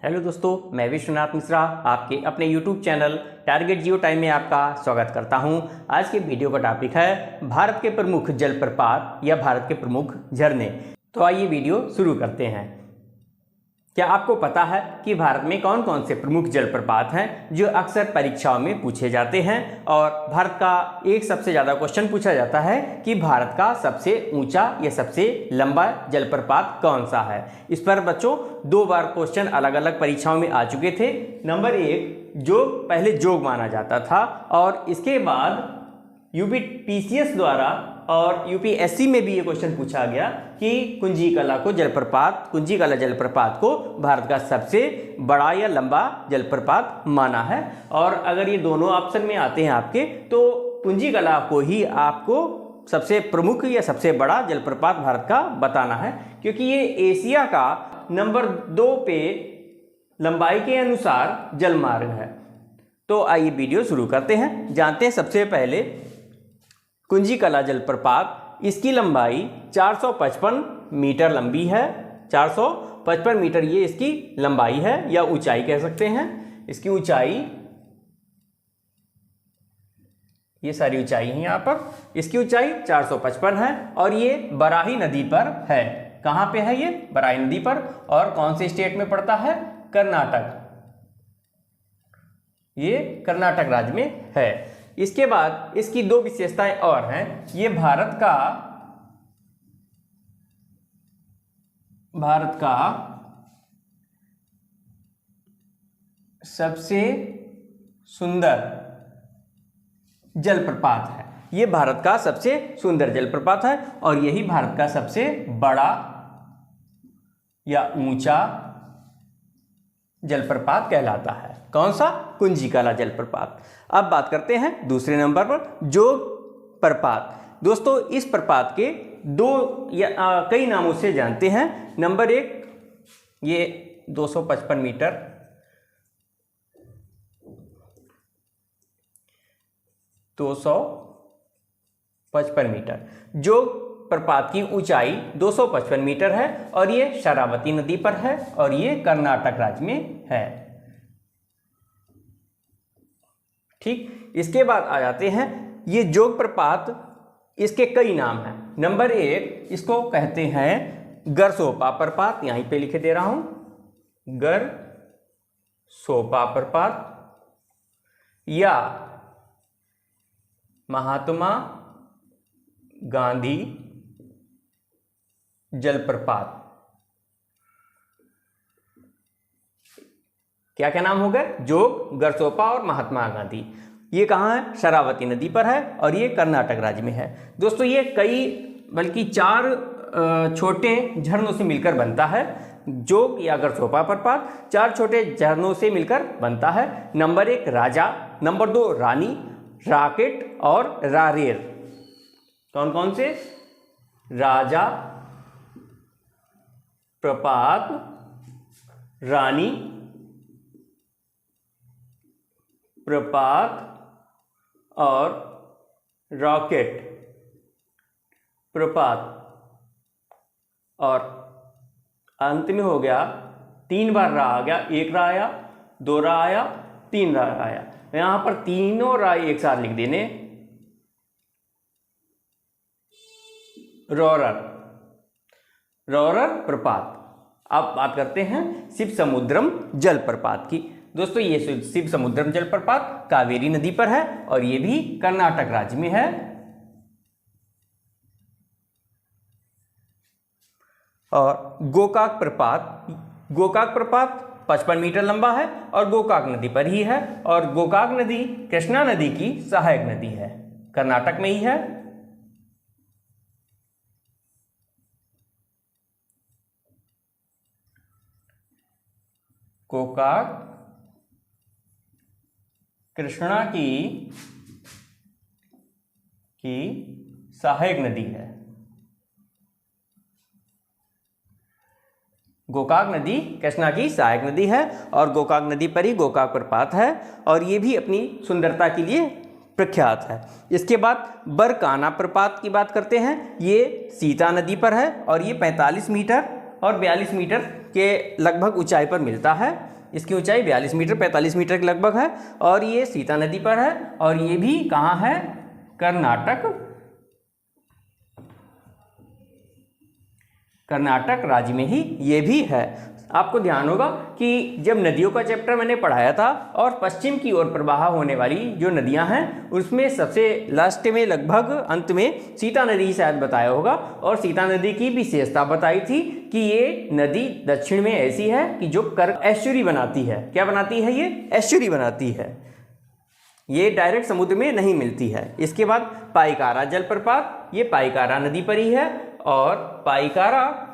Hello दोस्तों, मैं विश्वनाथ मिश्रा आपके अपने YouTube चैनल टारगेट जियो टाइम में आपका स्वागत करता हूं। आज के वीडियो का टॉपिक है भारत के प्रमुख जलप्रपात या भारत के प्रमुख झरने। तो आइए वीडियो शुरू करते हैं। क्या आपको पता है कि भारत में कौन कौन से प्रमुख जलप्रपात हैं जो अक्सर परीक्षाओं में पूछे जाते हैं? और भारत का एक सबसे ज़्यादा क्वेश्चन पूछा जाता है कि भारत का सबसे ऊंचा या सबसे लंबा जलप्रपात कौन सा है। इस पर बच्चों 2 बार क्वेश्चन अलग अलग परीक्षाओं में आ चुके थे। नंबर 1 जोग, पहले जोग माना जाता था और इसके बाद यूपीपीसीएस द्वारा और यूपीएससी में भी ये क्वेश्चन पूछा गया कि कुंजीकला जलप्रपात को भारत का सबसे बड़ा या लंबा जलप्रपात माना है। और अगर ये दोनों ऑप्शन में आते हैं आपके, तो कुंजीकला को ही आपको सबसे प्रमुख या सबसे बड़ा जलप्रपात भारत का बताना है, क्योंकि ये एशिया का नंबर 2 पे लंबाई के अनुसार जलमार्ग है। तो आइए वीडियो शुरू करते हैं। जानते हैं सबसे पहले कुंजीकला जलप्रपात। इसकी लंबाई 455 मीटर लंबी है। 455 मीटर ये इसकी लंबाई है या ऊंचाई कह सकते हैं। इसकी ऊंचाई, ये सारी ऊंचाई है यहाँ पर। इसकी ऊंचाई 455 है और ये बराही नदी पर है। कहाँ पे है ये? बराही नदी पर। और कौन से स्टेट में पड़ता है? कर्नाटक। ये कर्नाटक राज्य में है। इसके बाद इसकी 2 विशेषताएं और हैं। ये भारत का सबसे सुंदर जलप्रपात है। ये भारत का सबसे सुंदर जलप्रपात है और यही भारत का सबसे बड़ा या ऊंचा जलप्रपात कहलाता है। कौन सा? कुंजीकला जलप्रपात। अब बात करते हैं दूसरे नंबर पर, जोग प्रपात। दोस्तों इस प्रपात के 2 या कई नामों से जानते हैं। नंबर 1 ये 255 मीटर, 255 मीटर। जोग प्रपात की ऊंचाई 255 मीटर है और ये शरावती नदी पर है और ये कर्नाटक राज्य में है। ठीक, इसके बाद आ जाते हैं ये जोग प्रपात। इसके कई नाम हैं। नंबर 1 इसको कहते हैं गरसोपा प्रपात। यहीं पे लिखे दे रहा हूं, गरसोपा प्रपात या महात्मा गांधी जलप्रपात। क्या क्या नाम हो गए? जोग, गरसोपा और महात्मा गांधी। ये कहाँ है? शरावती नदी पर है और ये कर्नाटक राज्य में है। दोस्तों ये बल्कि 4 छोटे झरनों से मिलकर बनता है। जोग या गरसोपा प्रपात 4 छोटे झरनों से मिलकर बनता है। नंबर 1 राजा, नंबर 2 रानी, राकेट और रारेर। कौन कौन से? राजा प्रपात, रानी प्रपात और रॉकेट प्रपात। और अंत में हो गया 3 बार रा आ गया। 1 रा आया, 2 रा आया, 3 रा आया। यहां पर तीनों रा एक साथ लिख देने, रॉरर प्रपात। अब बात करते हैं शिव समुद्रम जलप्रपात की। दोस्तों ये शिव समुद्रम जलप्रपात कावेरी नदी पर है और ये भी कर्नाटक राज्य में है। और गोकाक प्रपात 55 मीटर लंबा है और गोकाक नदी पर ही है। और गोकाक नदी कृष्णा नदी की सहायक नदी है, कर्नाटक में ही है। गोकाक कृष्णा की सहायक नदी है। गोकाक नदी कृष्णा की सहायक नदी है और गोकाक नदी पर ही गोकाक प्रपात है और ये भी अपनी सुंदरता के लिए प्रख्यात है। इसके बाद बरकाना प्रपात की बात करते हैं। ये सीता नदी पर है और ये 45 मीटर और 42 मीटर के लगभग ऊंचाई पर मिलता है। इसकी ऊंचाई 42 मीटर 45 मीटर के लगभग है और ये सीता नदी पर है और ये भी कहाँ है, कर्नाटक राज्य में ही ये भी है। आपको ध्यान होगा कि जब नदियों का चैप्टर मैंने पढ़ाया था और पश्चिम की ओर प्रवाह होने वाली जो नदियां हैं उसमें सबसे लास्ट में लगभग अंत में सीता नदी शायद बताया होगा और सीता नदी की विशेषता बताई थी कि ये नदी दक्षिण में ऐसी है कि जो एस्चुरी बनाती है। क्या बनाती है? ये एस्चुरी बनाती है, ये डायरेक्ट समुद्र में नहीं मिलती है। इसके बाद पाइकारा जलप्रपात, ये पाइकारा नदी पर ही है और पाइकारा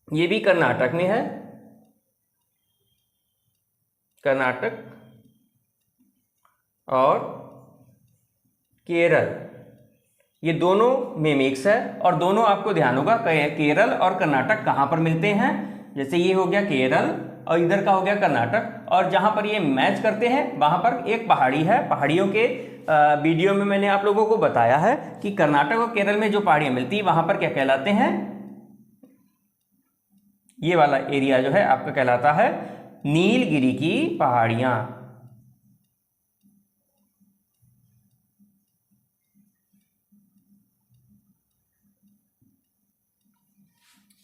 ये भी कर्नाटक में है, कर्नाटक और केरल, ये दोनों में मिक्स है और दोनों आपको ध्यान होगा केरल और कर्नाटक कहाँ पर मिलते हैं। जैसे ये हो गया केरल और इधर का हो गया कर्नाटक और जहाँ पर ये मैच करते हैं वहाँ पर एक पहाड़ी है। पहाड़ियों के वीडियो में मैंने आप लोगों को बताया है कि कर्नाटक और केरल में जो पहाड़ियाँ मिलती हैं वहाँ पर क्या कहलाते हैं, ये वाला एरिया जो है आपका कहलाता है नीलगिरी की पहाड़ियाँ।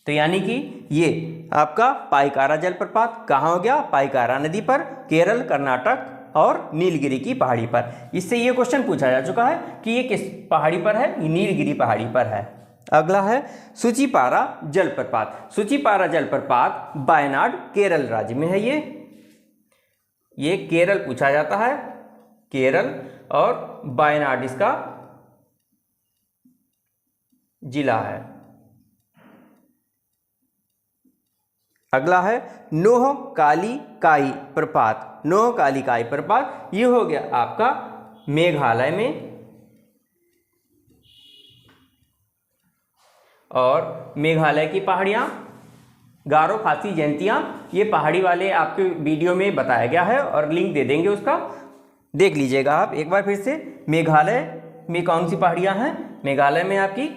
तो यानी कि ये आपका पाइकारा जलप्रपात कहाँ हो गया, पाइकारा नदी पर, केरल, कर्नाटक और नीलगिरी की पहाड़ी पर। इससे ये क्वेश्चन पूछा जा चुका है कि ये किस पहाड़ी पर है, ये नीलगिरी पहाड़ी पर है। अगला है सूचीपारा जलप्रपात। सूचीपारा जलप्रपात वायनाड केरल राज्य में है। ये केरल पूछा जाता है, केरल और वायनाड इसका जिला है। अगला है नोह काली काई प्रपात। नोह काली काई प्रपात ये हो गया आपका मेघालय में और मेघालय की पहाड़ियाँ, गारो, खासी, जयंतियाँ, ये पहाड़ी वाले आपके वीडियो में बताया गया है और लिंक दे देंगे, उसका देख लीजिएगा आप एक बार फिर से। मेघालय में कौन सी पहाड़ियाँ हैं? मेघालय में आपकी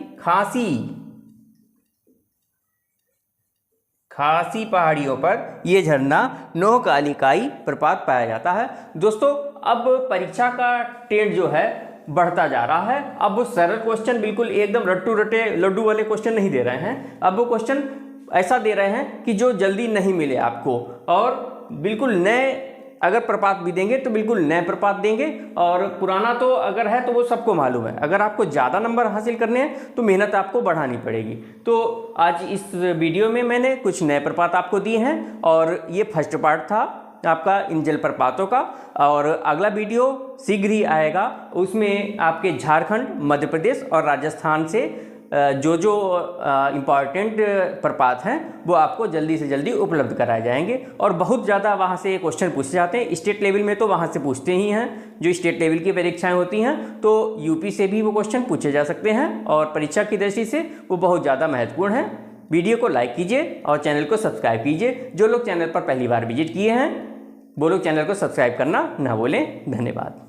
खासी पहाड़ियों पर ये झरना नोह काली काई प्रपात पाया जाता है। दोस्तों अब परीक्षा का ट्रेंड जो है बढ़ता जा रहा है। अब वो सरल क्वेश्चन बिल्कुल एकदम रट्टू रटे लड्डू वाले क्वेश्चन नहीं दे रहे हैं, अब वो क्वेश्चन ऐसा दे रहे हैं कि जो जल्दी नहीं मिले आपको, और बिल्कुल नए अगर प्रपात भी देंगे तो बिल्कुल नए प्रपात देंगे और पुराना तो अगर है तो वो सबको मालूम है। अगर आपको ज़्यादा नंबर हासिल करने हैं तो मेहनत आपको बढ़ानी पड़ेगी। तो आज इस वीडियो में मैंने कुछ नए प्रपात आपको दिए हैं और ये फर्स्ट पार्ट था आपका इन जलप्रपातों का, और अगला वीडियो शीघ्र ही आएगा। उसमें आपके झारखंड, मध्य प्रदेश और राजस्थान से जो इम्पॉर्टेंट प्रपात हैं वो आपको जल्दी से जल्दी उपलब्ध कराए जाएंगे। और बहुत ज़्यादा वहाँ से क्वेश्चन पूछे जाते हैं, स्टेट लेवल में तो वहाँ से पूछते ही हैं। जो स्टेट लेवल की परीक्षाएं होती हैं तो यूपी से भी वो क्वेश्चन पूछे जा सकते हैं और परीक्षा की दृष्टि से वो बहुत ज़्यादा महत्वपूर्ण है। वीडियो को लाइक कीजिए और चैनल को सब्सक्राइब कीजिए। जो लोग चैनल पर पहली बार विजिट किए हैं वो लोग चैनल को सब्सक्राइब करना ना भूलें। धन्यवाद।